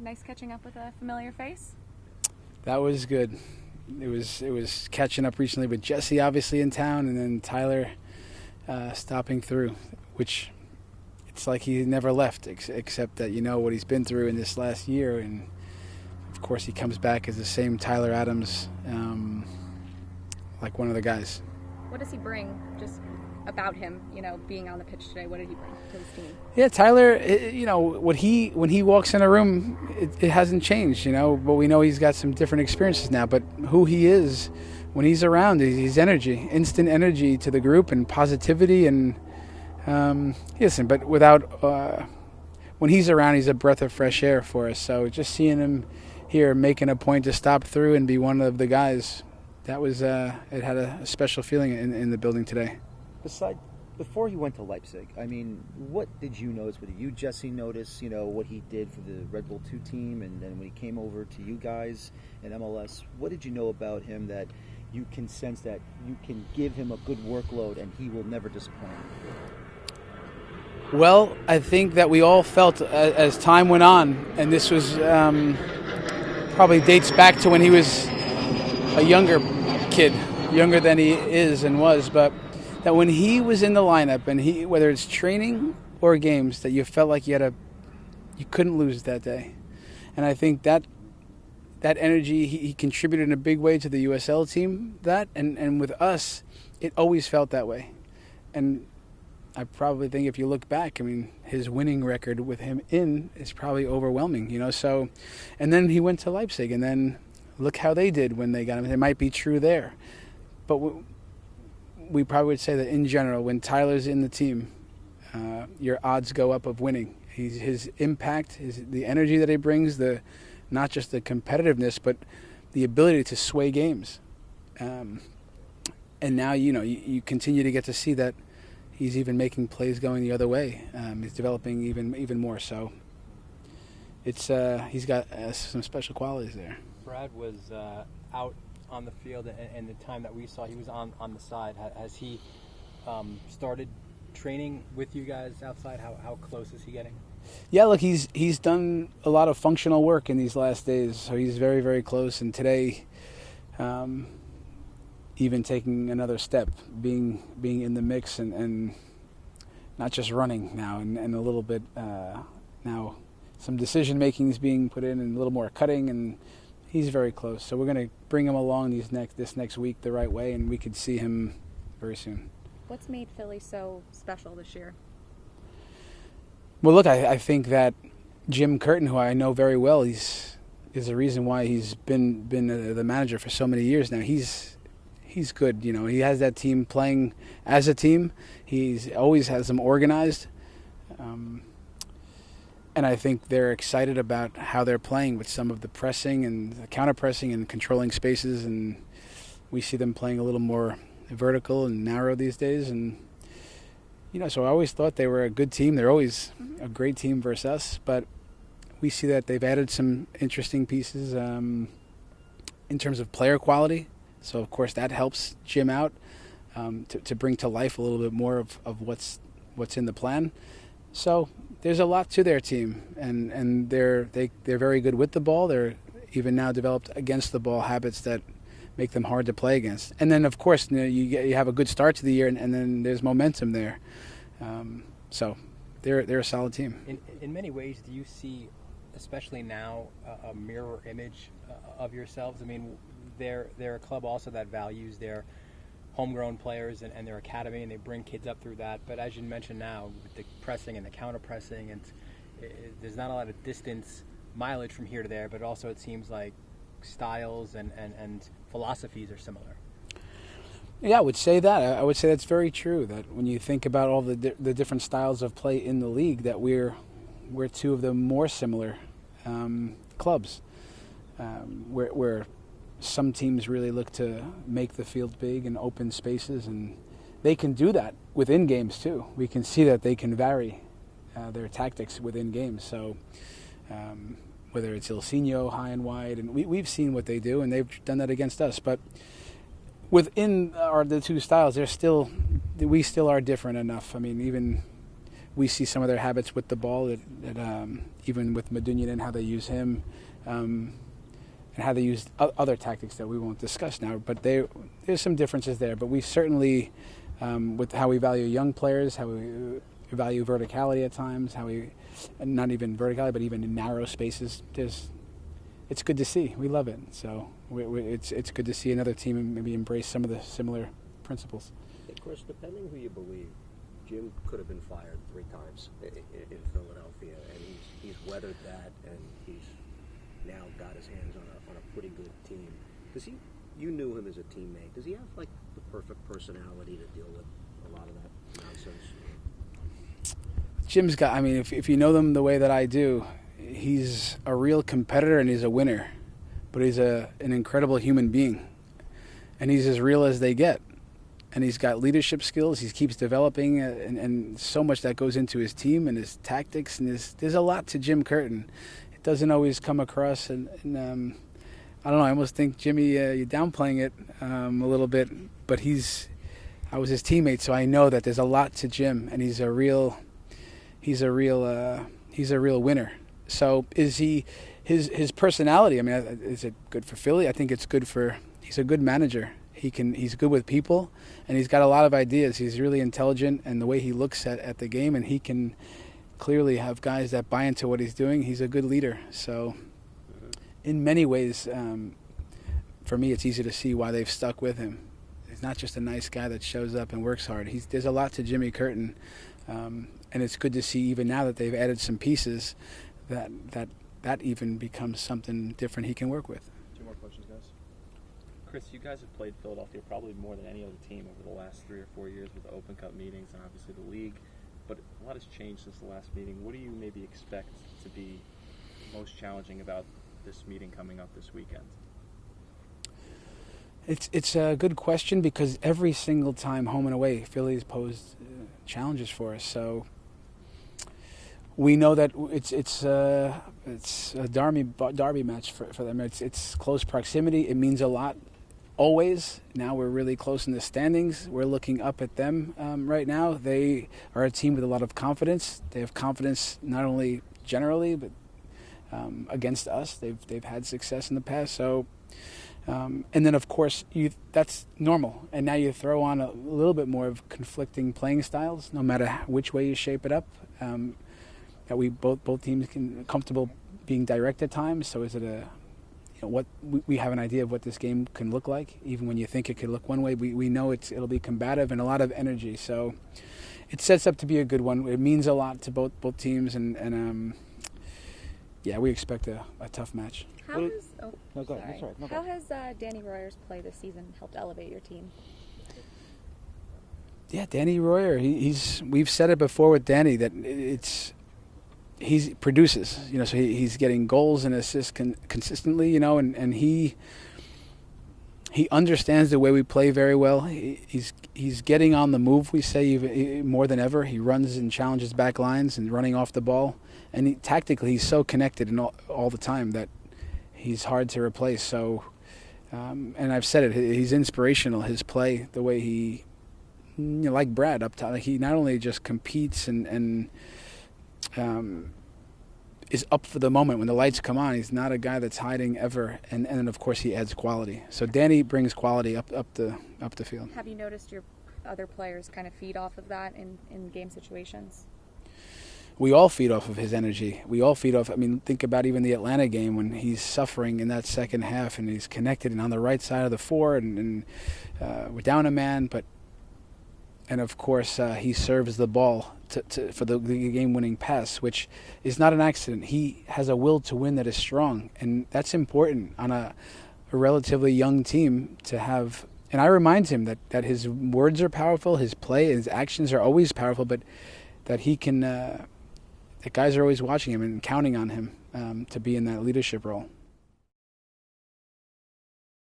Nice catching up with a familiar face? That was good. It was catching up recently with Jesse, obviously, in town, and then Tyler stopping through, which it's like he never left, except that you know what he's been through in this last year. And, of course, he comes back as the same Tyler Adams, like one of the guys. What does he bring just about him, being on the pitch today? What did he bring to his team? Yeah, Tyler, when he walks in a room, it hasn't changed, but we know he's got some different experiences now. But who he is, when he's around, he's energy, instant energy to the group and positivity. And listen, but when he's around, he's a breath of fresh air for us. So just seeing him here making a point to stop through and be one of the guys, that was it had a special feeling in the building today. Before he went to Leipzig, I mean, what did you notice? What did you, Jesse, notice, what he did for the Red Bull 2 team? And then when he came over to you guys in MLS, what did you know about him that you can sense that you can give him a good workload and he will never disappoint? Well, I think that we all felt as time went on, and this was probably dates back to when he was a younger kid, younger than he is and was, but that when he was in the lineup, and whether it's training or games, that you felt like you couldn't lose that day. And I think that energy, he contributed in a big way to the USL team. And with us, it always felt that way. And I probably think if you look back, I mean, his winning record with him in is probably overwhelming, So, and then he went to Leipzig, and then look how they did when they got him. It might be true there, but we probably would say that in general, when Tyler's in the team, your odds go up of winning. His impact, the energy that he brings, not just the competitiveness, but the ability to sway games. And now, you continue to get to see that he's even making plays going the other way. He's developing even more. So he's got some special qualities there. Brad was out on the field, and the time that we saw he was on the side. Has he started training with you guys outside? How close is he getting? Yeah, look, he's done a lot of functional work in these last days, so he's very, very close. And today, even taking another step, being in the mix and not just running now, and a little bit now some decision making is being put in, and a little more cutting, and he's very close. So we're going to bring him along this next week the right way, and we could see him very soon. What's made Philly so special this year? Well, look, I think that Jim Curtin, who I know very well, is the reason why he's been the manager for so many years now. He's good. He has that team playing as a team. He's always has them organized. And I think they're excited about how they're playing with some of the pressing and the counter-pressing and controlling spaces. And we see them playing a little more vertical and narrow these days. And, so I always thought they were a good team. They're always a great team versus us. But we see that they've added some interesting pieces in terms of player quality. So, of course, that helps Jim out to bring to life a little bit more of what's in the plan. So there's a lot to their team, and they're very good with the ball. They're even now developed against the ball habits that make them hard to play against. And then, of course, you have a good start to the year, and then there's momentum there. So they're a solid team. In many ways, do you see, especially now, a mirror image of yourselves? I mean, they're a club also that values their homegrown players and their academy, and they bring kids up through that. But as you mentioned now, with the pressing and the counter-pressing, and there's not a lot of distance mileage from here to there, but also it seems like styles and philosophies are similar. Yeah, I would say that. I would say that's very true, that when you think about all the different styles of play in the league, that we're two of the more similar clubs, where some teams really look to make the field big and open spaces, and they can do that within games too. We can see that they can vary their tactics within games. So whether it's Ilsinho high and wide, and we've seen what they do, and they've done that against us. But within the two styles, we still are different enough. I mean, even we see some of their habits with the ball that even with Medunyan and how they use him, and how they use other tactics that we won't discuss now. But there's some differences there. But we certainly, with how we value young players, how we value verticality at times, how we, not even verticality, but even in narrow spaces, it's good to see. We love it. So it's good to see another team maybe embrace some of the similar principles. Hey, Chris, depending who you believe, Jim could have been fired 3 times in Philadelphia, and he's weathered that, and he's now got his hands on a pretty good team. You knew him as a teammate. Does he have like the perfect personality to deal with a lot of that nonsense? Jim's got, I mean, if you know them the way that I do, he's a real competitor and he's a winner, but he's an incredible human being, and he's as real as they get. And he's got leadership skills. He keeps developing, and so much that goes into his team and his tactics. And there's a lot to Jim Curtin. It doesn't always come across. And I don't know. I almost think, Jimmy, you're downplaying it a little bit. But I was his teammate, so I know that there's a lot to Jim, and he's a real winner. So is he his personality? I mean, is it good for Philly? I think it's good for. He's a good manager. He's good with people, and he's got a lot of ideas. He's really intelligent, and the way he looks at the game, and he can clearly have guys that buy into what he's doing. He's a good leader. So in many ways, for me, it's easy to see why they've stuck with him. He's not just a nice guy that shows up and works hard. There's a lot to Jimmy Curtin, and it's good to see even now that they've added some pieces that even becomes something different he can work with. 2 more questions, guys. Chris, you guys have played Philadelphia probably more than any other team over the last 3 or 4 years with the Open Cup meetings and obviously the league, but a lot has changed since the last meeting. What do you maybe expect to be most challenging about this meeting coming up this weekend? It's a good question because every single time home and away, Philly's posed challenges for us. So we know that it's a derby match for them. It's close proximity. It means a lot. Always. Now we're really close in the standings. We're looking up at them right now. They are a team with a lot of confidence. They have confidence not only generally, but against us. They've had success in the past. So, and then of course that's normal. And now you throw on a little bit more of conflicting playing styles, no matter which way you shape it up. That we both teams can comfortable being direct at times. So is it what we have an idea of what this game can look like, even when you think it could look one way. We know it'll be combative and a lot of energy. So it sets up to be a good one. It means a lot to both teams, and we expect a tough match. How has Danny Royer's play this season helped elevate your team? Yeah, Danny Royer. We've said it before with Danny that he produces, so he's getting goals and assists consistently, and he understands the way we play very well. He's getting on the move, we say, even more than ever. He runs and challenges back lines and running off the ball, and tactically he's so connected and all the time that he's hard to replace. So, and I've said it, he's inspirational. His play, the way he, like Brad up top, he not only just competes and is up for the moment when the lights come on. He's not a guy that's hiding ever, and then of course he adds quality. So Danny brings quality up the field. Have you noticed your other players kind of feed off of that in game situations? We all feed off of his energy. We all feed off. I mean, think about even the Atlanta game when he's suffering in that second half and he's connected and on the right side of the four, and we're down a man, and of course he serves the ball for the game-winning pass, which is not an accident. He has a will to win that is strong, and that's important on a relatively young team to have. And I remind him that his words are powerful, his play, his actions are always powerful, but that he can. That guys are always watching him and counting on him to be in that leadership role.